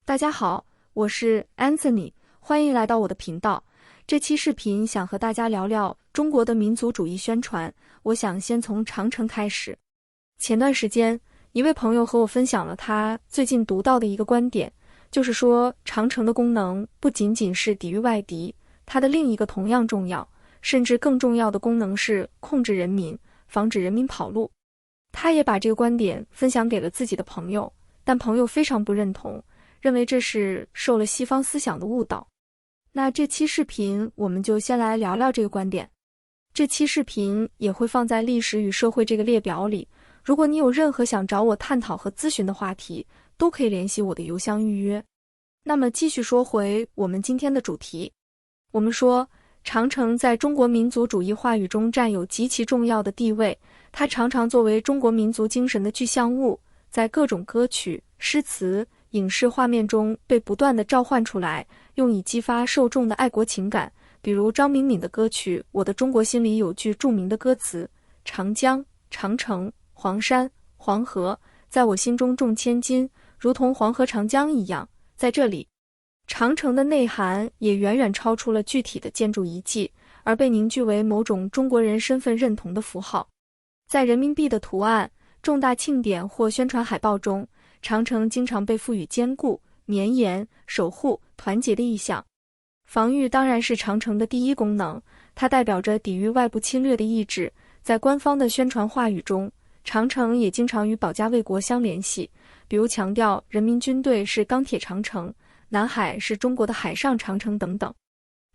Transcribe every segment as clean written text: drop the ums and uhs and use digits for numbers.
大家好，我是 Anthony， 欢迎来到我的频道。这期视频想和大家聊聊中国的民族主义宣传，我想先从长城开始。前段时间，一位朋友和我分享了他最近读到的一个观点，就是说长城的功能不仅仅是抵御外敌，它的另一个同样重要，甚至更重要的功能是控制人民，防止人民跑路。他也把这个观点分享给了自己的朋友，但朋友非常不认同，认为这是受了西方思想的误导。那这期视频我们就先来聊聊这个观点。这期视频也会放在历史与社会这个列表里，如果你有任何想找我探讨和咨询的话题，都可以联系我的邮箱预约。那么继续说回我们今天的主题。我们说长城在中国民族主义话语中占有极其重要的地位，它常常作为中国民族精神的具象物，在各种歌曲、诗词、影视画面中被不断地召唤出来，用以激发受众的爱国情感。比如张敏敏的歌曲《我的中国心》里有句著名的歌词：长江、长城、黄山、黄河，在我心中重千金，如同黄河长江一样。在这里，长城的内涵也远远超出了具体的建筑遗迹，而被凝聚为某种中国人身份认同的符号。在人民币的图案、重大庆典或宣传海报中，长城经常被赋予坚固、绵延、守护、团结的意象。防御当然是长城的第一功能，它代表着抵御外部侵略的意志。在官方的宣传话语中，长城也经常与保家卫国相联系，比如强调人民军队是钢铁长城，南海是中国的海上长城等等。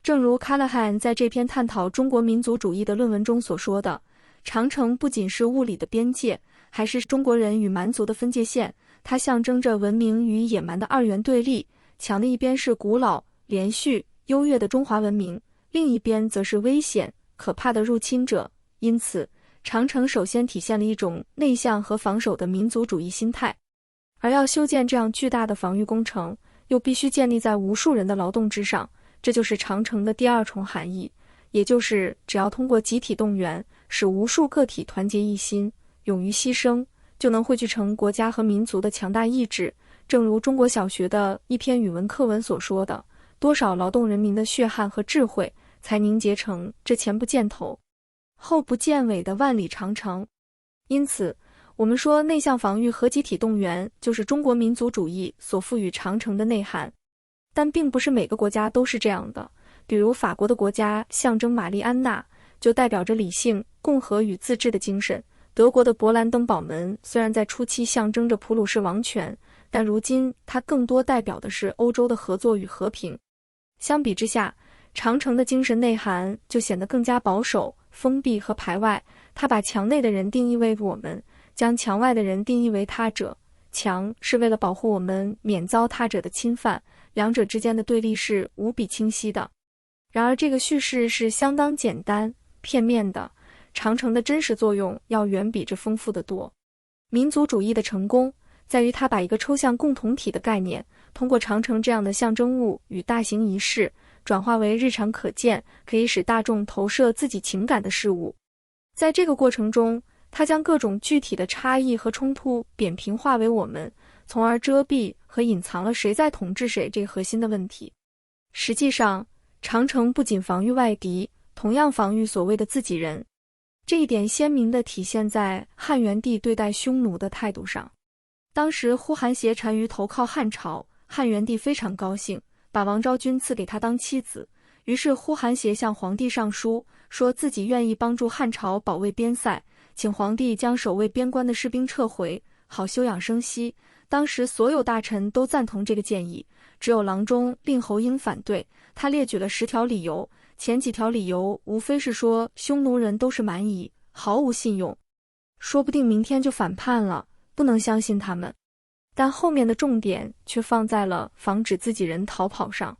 正如卡勒汉在这篇探讨中国民族主义的论文中所说的，长城不仅是物理的边界，还是中国人与蛮族的分界线，它象征着文明与野蛮的二元对立，强的一边是古老、连续、优越的中华文明，另一边则是危险、可怕的入侵者。因此，长城首先体现了一种内向和防守的民族主义心态。而要修建这样巨大的防御工程，又必须建立在无数人的劳动之上，这就是长城的第二重含义，也就是只要通过集体动员，使无数个体团结一心，勇于牺牲，就能汇聚成国家和民族的强大意志。正如中国小学的一篇语文课文所说的，多少劳动人民的血汗和智慧，才凝结成这前不见头、后不见尾的万里长城。因此，我们说内向防御和集体动员就是中国民族主义所赋予长城的内涵。但并不是每个国家都是这样的，比如法国的国家象征玛丽安娜，就代表着理性、共和与自治的精神。德国的勃兰登堡门虽然在初期象征着普鲁士王权，但如今它更多代表的是欧洲的合作与和平。相比之下，长城的精神内涵就显得更加保守、封闭和排外。它把墙内的人定义为我们，将墙外的人定义为他者。墙是为了保护我们免遭他者的侵犯，两者之间的对立是无比清晰的。然而这个叙事是相当简单、片面的，长城的真实作用要远比这丰富得多。民族主义的成功在于它把一个抽象共同体的概念，通过长城这样的象征物与大型仪式，转化为日常可见，可以使大众投射自己情感的事物。在这个过程中，它将各种具体的差异和冲突扁平化为我们，从而遮蔽和隐藏了谁在统治谁这个核心的问题。实际上，长城不仅防御外敌，同样防御所谓的自己人。这一点鲜明地体现在汉元帝对待匈奴的态度上。当时呼韩邪单于投靠汉朝，汉元帝非常高兴，把王昭君赐给他当妻子。于是呼韩邪向皇帝上书，说自己愿意帮助汉朝保卫边塞，请皇帝将守卫边关的士兵撤回，好休养生息。当时所有大臣都赞同这个建议，只有郎中令侯婴反对。他列举了10条理由，前几条理由无非是说匈奴人都是蛮夷，毫无信用，说不定明天就反叛了，不能相信他们。但后面的重点却放在了防止自己人逃跑上。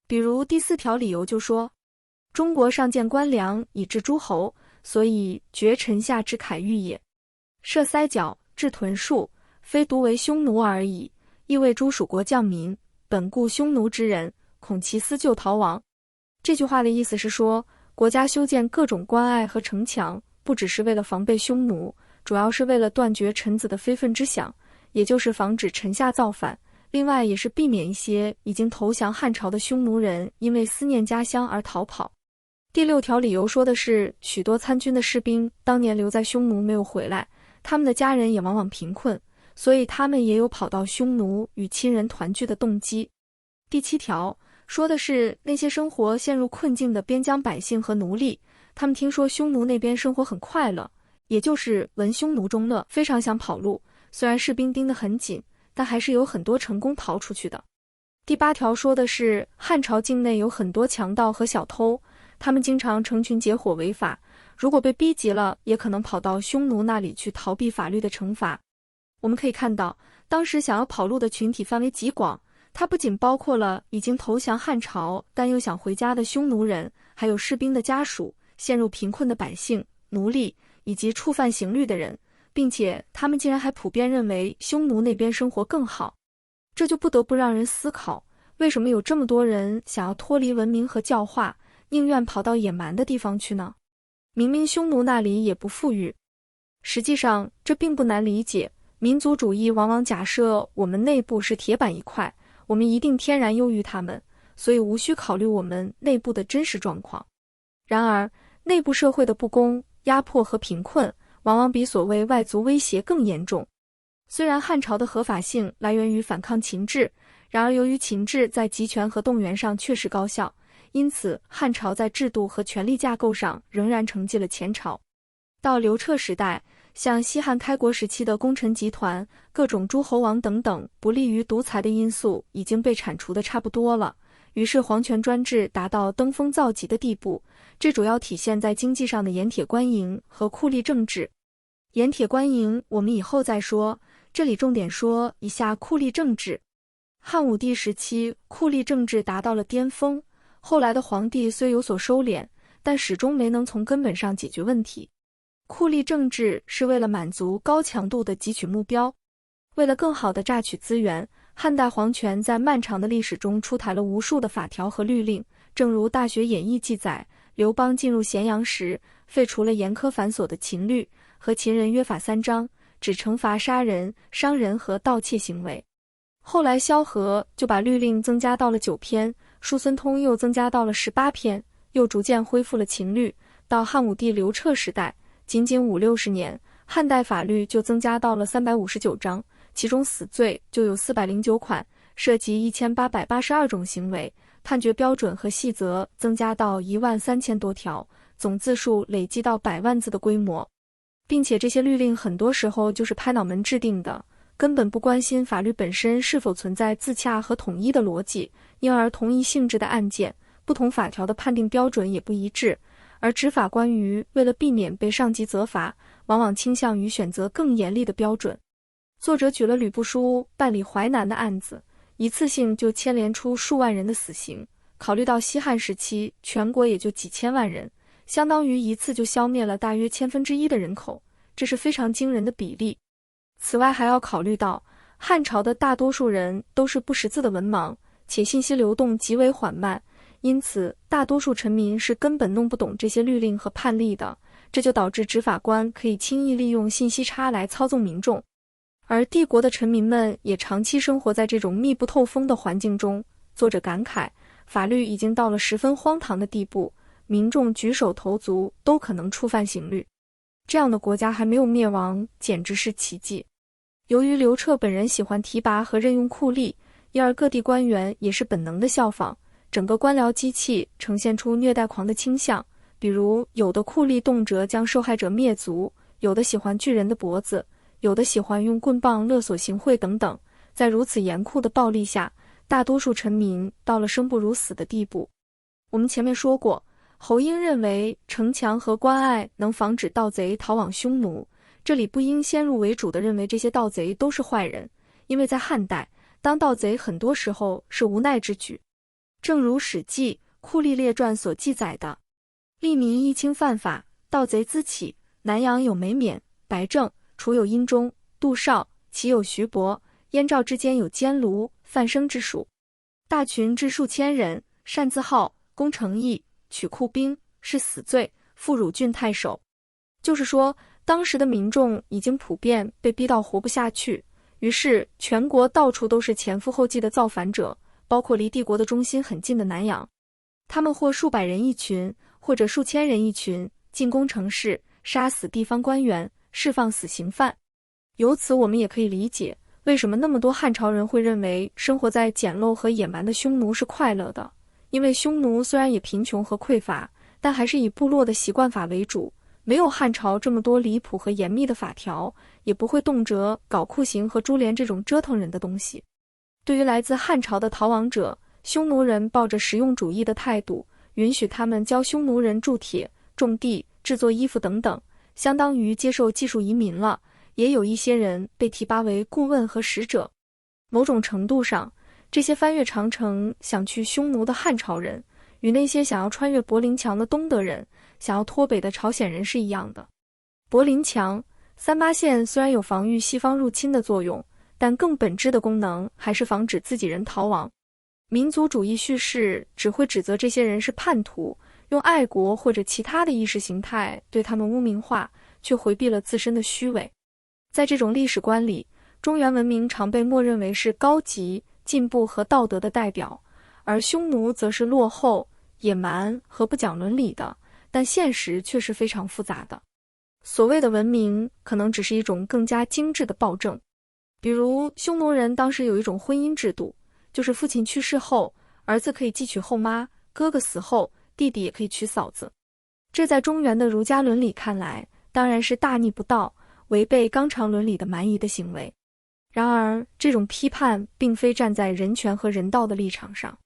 比如第4条理由就说，中国上见官粮以治诸侯，所以绝臣下之凯域也。设塞角，置屯戍，非独为匈奴而已，亦为诸属国将民，本故匈奴之人，恐其私救逃亡。这句话的意思是说，国家修建各种关隘和城墙，不只是为了防备匈奴，主要是为了断绝臣子的非分之想，也就是防止臣下造反，另外也是避免一些已经投降汉朝的匈奴人因为思念家乡而逃跑。第6条理由说的是，许多参军的士兵当年留在匈奴没有回来，他们的家人也往往贫困，所以他们也有跑到匈奴与亲人团聚的动机。第7条说的是那些生活陷入困境的边疆百姓和奴隶，他们听说匈奴那边生活很快乐，也就是闻匈奴中乐，非常想跑路。虽然士兵盯得很紧，但还是有很多成功逃出去的。第8条说的是汉朝境内有很多强盗和小偷，他们经常成群结伙违法，如果被逼急了，也可能跑到匈奴那里去逃避法律的惩罚。我们可以看到，当时想要跑路的群体范围极广，它不仅包括了已经投降汉朝但又想回家的匈奴人，还有士兵的家属、陷入贫困的百姓、奴隶以及触犯刑律的人，并且他们竟然还普遍认为匈奴那边生活更好。这就不得不让人思考，为什么有这么多人想要脱离文明和教化，宁愿跑到野蛮的地方去呢？明明匈奴那里也不富裕。实际上这并不难理解，民族主义往往假设我们内部是铁板一块，我们一定天然优于他们，所以无需考虑我们内部的真实状况。然而，内部社会的不公、压迫和贫困往往比所谓外族威胁更严重。虽然汉朝的合法性来源于反抗秦制，然而由于秦制在集权和动员上确实高效，因此汉朝在制度和权力架构上仍然承继了前朝。到刘彻时代，像西汉开国时期的功臣集团、各种诸侯王等等不利于独裁的因素已经被铲除的差不多了，于是皇权专制达到登峰造极的地步。这主要体现在经济上的盐铁官营和酷吏政治。盐铁官营我们以后再说，这里重点说一下酷吏政治。汉武帝时期，酷吏政治达到了巅峰，后来的皇帝虽有所收敛，但始终没能从根本上解决问题。酷吏政治是为了满足高强度的汲取目标，为了更好地榨取资源，汉代皇权在漫长的历史中出台了无数的法条和律令。正如《大学演义》记载，刘邦进入咸阳时，废除了严苛繁琐的秦律，和秦人约法3章，只惩罚杀人、伤人和盗窃行为。后来萧何就把律令增加到了9篇，叔孙通又增加到了18篇，又逐渐恢复了秦律。到汉武帝刘彻时代，仅仅50-60年，汉代法律就增加到了359章，其中死罪就有409款，涉及1882种行为，判决标准和细则增加到13000多条，总字数累积到100万字的规模。并且这些律令很多时候就是拍脑门制定的，根本不关心法律本身是否存在自洽和统一的逻辑，因而同一性质的案件，不同法条的判定标准也不一致，而执法官于为了避免被上级责罚，往往倾向于选择更严厉的标准。作者举了吕不韦办理淮南的案子，一次性就牵连出数万人的死刑，考虑到西汉时期全国也就几千万人，相当于一次就消灭了大约1/1000的人口，这是非常惊人的比例。此外还要考虑到，汉朝的大多数人都是不识字的文盲，且信息流动极为缓慢，因此大多数臣民是根本弄不懂这些律令和判例的，这就导致执法官可以轻易利用信息差来操纵民众。而帝国的臣民们也长期生活在这种密不透风的环境中，作者感慨，法律已经到了十分荒唐的地步，民众举手投足都可能触犯刑律。这样的国家还没有灭亡，简直是奇迹。由于刘彻本人喜欢提拔和任用酷吏，因而各地官员也是本能的效仿，整个官僚机器呈现出虐待狂的倾向，比如有的酷吏动辄将受害者灭族，有的喜欢锯人的脖子，有的喜欢用棍棒勒索行贿等等。在如此严酷的暴力下，大多数臣民到了生不如死的地步。我们前面说过，侯婴认为城墙和关隘能防止盗贼逃往匈奴，这里不应先入为主地认为这些盗贼都是坏人，因为在汉代，当盗贼很多时候是无奈之举。正如《史记·酷吏列传》所记载的，吏民一轻犯法，盗贼滋起，南阳有梅冕、白正，楚有殷忠、杜绍，齐有徐伯，燕赵之间有监卢、范生之属，大群至数千人，擅自号，攻城邑，取库兵，是死罪，复汝郡太守。就是说，当时的民众已经普遍被逼到活不下去，于是全国到处都是前赴后继的造反者，包括离帝国的中心很近的南阳。他们或数百人一群，或者数千人一群，进攻城市，杀死地方官员，释放死刑犯。由此我们也可以理解，为什么那么多汉朝人会认为生活在简陋和野蛮的匈奴是快乐的。因为匈奴虽然也贫穷和匮乏，但还是以部落的习惯法为主，没有汉朝这么多离谱和严密的法条，也不会动辄搞酷刑和株连这种折腾人的东西。对于来自汉朝的逃亡者，匈奴人抱着实用主义的态度，允许他们教匈奴人铸铁、种地、制作衣服等等，相当于接受技术移民了。也有一些人被提拔为顾问和使者。某种程度上，这些翻越长城想去匈奴的汉朝人，与那些想要穿越柏林墙的东德人、想要脱北的朝鲜人是一样的。柏林墙、三八线虽然有防御西方入侵的作用，但更本质的功能还是防止自己人逃亡。民族主义叙事只会指责这些人是叛徒，用爱国或者其他的意识形态对他们污名化，却回避了自身的虚伪。在这种历史观里，中原文明常被默认为是高级、进步和道德的代表，而匈奴则是落后、野蛮和不讲伦理的，但现实却是非常复杂的。所谓的文明可能只是一种更加精致的暴政。比如匈奴人当时有一种婚姻制度，就是父亲去世后，儿子可以继娶后妈，哥哥死后，弟弟也可以娶嫂子。这在中原的儒家伦理看来，当然是大逆不道，违背纲常伦理的蛮夷的行为。然而，这种批判并非站在人权和人道的立场上。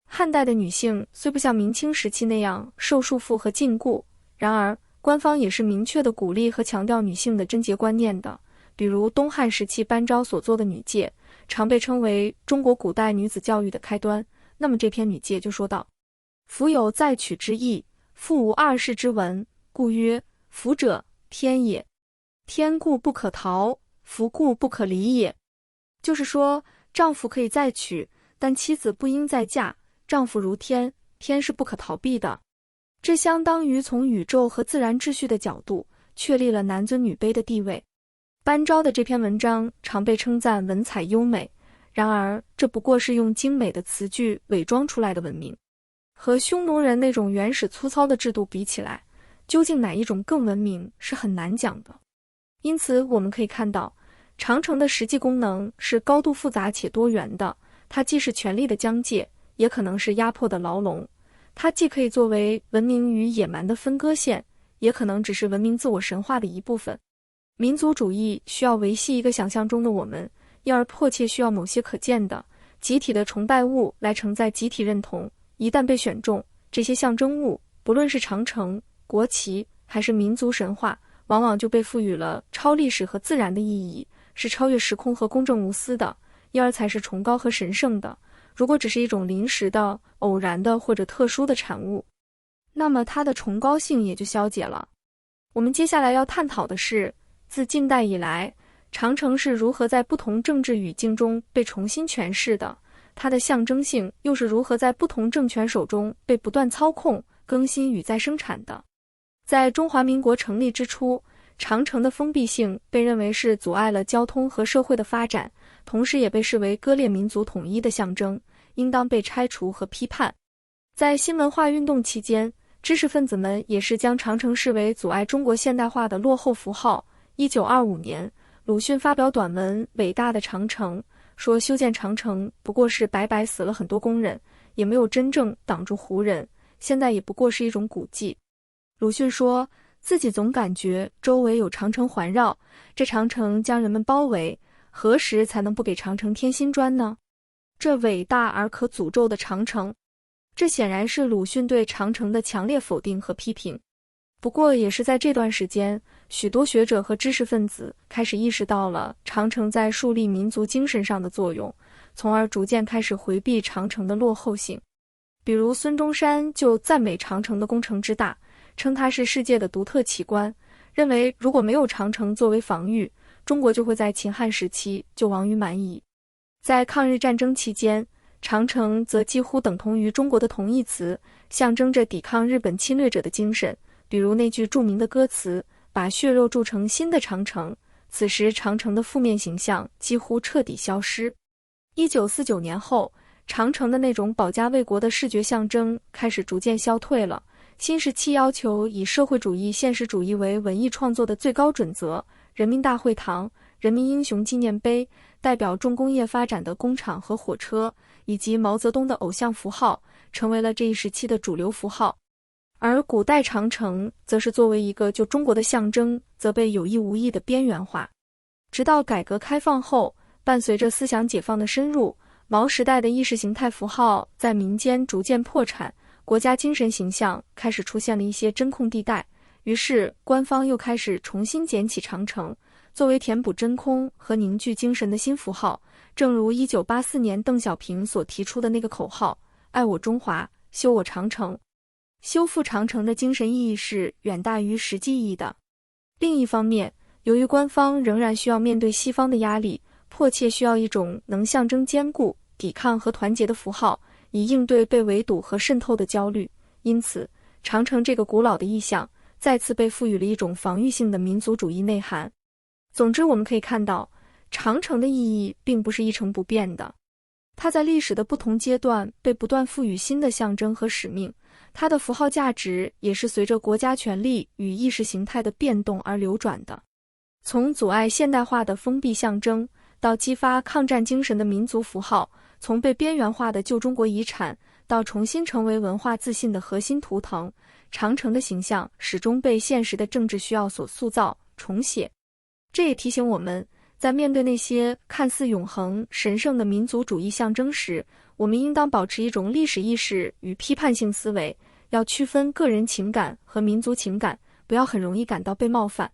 汉代的女性虽不像明清时期那样受束缚和禁锢，然而官方也是明确地鼓励和强调女性的贞洁观念的。比如东汉时期班昭所做的女诫，常被称为中国古代女子教育的开端。那么这篇女诫就说道：夫有再娶之意，妇无二世之闻，故曰：夫者，天也。天故不可逃，夫故不可离也。就是说，丈夫可以再娶，但妻子不应再嫁。丈夫如天，天是不可逃避的。这相当于从宇宙和自然秩序的角度，确立了男尊女卑的地位。班昭的这篇文章常被称赞文采优美，然而这不过是用精美的词句伪装出来的文明。和匈奴人那种原始粗糙的制度比起来，究竟哪一种更文明是很难讲的。因此我们可以看到，长城的实际功能是高度复杂且多元的，它既是权力的疆界，也可能是压迫的牢笼。它既可以作为文明与野蛮的分割线，也可能只是文明自我神话的一部分。民族主义需要维系一个想象中的我们，因而迫切需要某些可见的、集体的崇拜物来承载集体认同。一旦被选中，这些象征物，不论是长城、国旗还是民族神话，往往就被赋予了超历史和自然的意义，是超越时空和公正无私的，因而才是崇高和神圣的。如果只是一种临时的、偶然的或者特殊的产物，那么它的崇高性也就消解了。我们接下来要探讨的是，自近代以来，长城是如何在不同政治语境中被重新诠释的，它的象征性又是如何在不同政权手中被不断操控、更新与再生产的。在中华民国成立之初，长城的封闭性被认为是阻碍了交通和社会的发展，同时也被视为割裂民族统一的象征，应当被拆除和批判。在新文化运动期间，知识分子们也是将长城视为阻碍中国现代化的落后符号。1925年，鲁迅发表短文《伟大的长城》，说修建长城不过是白白死了很多工人，也没有真正挡住胡人，现在也不过是一种古迹。鲁迅说，自己总感觉周围有长城环绕，这长城将人们包围，何时才能不给长城添新砖呢？这伟大而可诅咒的长城，这显然是鲁迅对长城的强烈否定和批评。不过也是在这段时间，许多学者和知识分子开始意识到了长城在树立民族精神上的作用，从而逐渐开始回避长城的落后性。比如孙中山就赞美长城的工程之大，称它是世界的独特奇观，认为如果没有长城作为防御，中国就会在秦汉时期就亡于蛮夷。在抗日战争期间，长城则几乎等同于中国的同义词，象征着抵抗日本侵略者的精神。比如那句著名的歌词，把血肉铸成新的长城，此时长城的负面形象几乎彻底消失。1949年后，长城的那种保家卫国的视觉象征开始逐渐消退了。新时期要求以社会主义现实主义为文艺创作的最高准则，人民大会堂、人民英雄纪念碑、代表重工业发展的工厂和火车，以及毛泽东的偶像符号，成为了这一时期的主流符号。而古代长城则是作为一个就中国的象征，则被有意无意的边缘化。直到改革开放后，伴随着思想解放的深入，毛时代的意识形态符号在民间逐渐破产，国家精神形象开始出现了一些真空地带，于是官方又开始重新捡起长城，作为填补真空和凝聚精神的新符号。正如1984年邓小平所提出的那个口号：爱我中华，修我长城。修复长城的精神意义是远大于实际意义的。另一方面，由于官方仍然需要面对西方的压力，迫切需要一种能象征坚固、抵抗和团结的符号，以应对被围堵和渗透的焦虑。因此，长城这个古老的意象再次被赋予了一种防御性的民族主义内涵。总之，我们可以看到，长城的意义并不是一成不变的，它在历史的不同阶段被不断赋予新的象征和使命，它的符号价值也是随着国家权力与意识形态的变动而流转的。从阻碍现代化的封闭象征，到激发抗战精神的民族符号，从被边缘化的旧中国遗产，到重新成为文化自信的核心图腾，长城的形象始终被现实的政治需要所塑造、重写。这也提醒我们，在面对那些看似永恒、神圣的民族主义象征时，我们应当保持一种历史意识与批判性思维，要区分个人情感和民族情感，不要很容易感到被冒犯。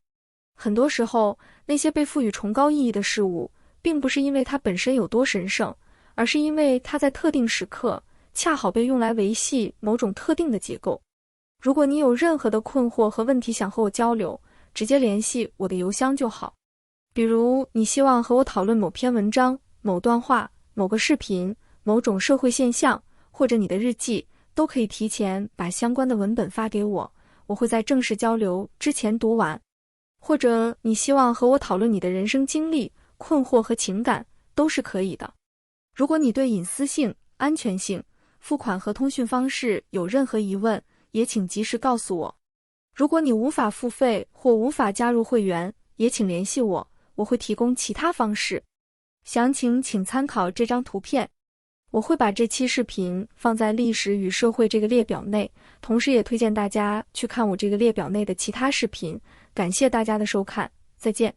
很多时候，那些被赋予崇高意义的事物，并不是因为它本身有多神圣，而是因为它在特定时刻恰好被用来维系某种特定的结构。如果你有任何的困惑和问题想和我交流，直接联系我的邮箱就好。比如你希望和我讨论某篇文章、某段话、某个视频、某种社会现象，或者你的日记，都可以提前把相关的文本发给我，我会在正式交流之前读完。或者你希望和我讨论你的人生经历、困惑和情感，都是可以的。如果你对隐私性、安全性、付款和通讯方式有任何疑问，也请及时告诉我。如果你无法付费或无法加入会员，也请联系我，我会提供其他方式。详情请参考这张图片。我会把这期视频放在历史与社会这个列表内，同时也推荐大家去看我这个列表内的其他视频。感谢大家的收看，再见。